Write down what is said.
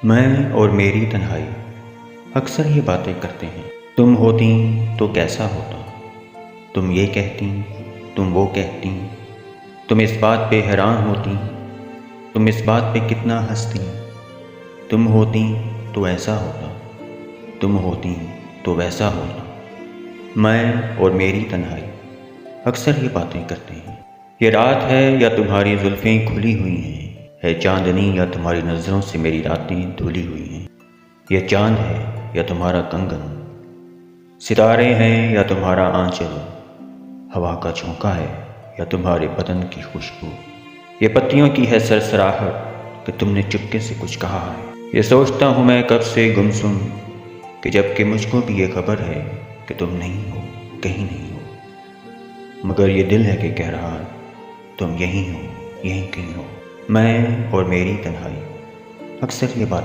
میں اور میری تنہائی اکثر یہ باتیں کرتے ہیں۔ تم ہوتی تو کیسا ہوتا، تم یہ کہتی، تم وہ کہتی، تم اس بات پہ حیران ہوتی، تم اس بات پہ کتنا ہنستی۔ تم ہوتی تو ایسا ہوتا، تم ہوتی تو ویسا ہوتا۔ میں اور میری تنہائی اکثر یہ باتیں کرتے ہیں۔ یہ رات ہے یا تمہاری زلفیں کھلی ہوئی ہیں، ہے چاندنی یا تمہاری نظروں سے میری راتیں دھلی ہوئی ہیں۔ یہ چاند ہے یا تمہارا کنگن، ستارے ہیں یا تمہارا آنچل، ہوا کا جھونکا ہے یا تمہارے بدن کی خوشبو۔ یہ پتیوں کی ہے سرسراہٹ کہ تم نے چپکے سے کچھ کہا ہے۔ یہ سوچتا ہوں میں کب سے گمسم کہ جب کہ مجھ کو بھی یہ خبر ہے کہ تم نہیں ہو، کہیں نہیں ہو، مگر یہ دل ہے کہ کہہ رہا تم یہیں ہو، یہیں کہیں ہو۔ میں اور میری تنہائی اکثر یہ بات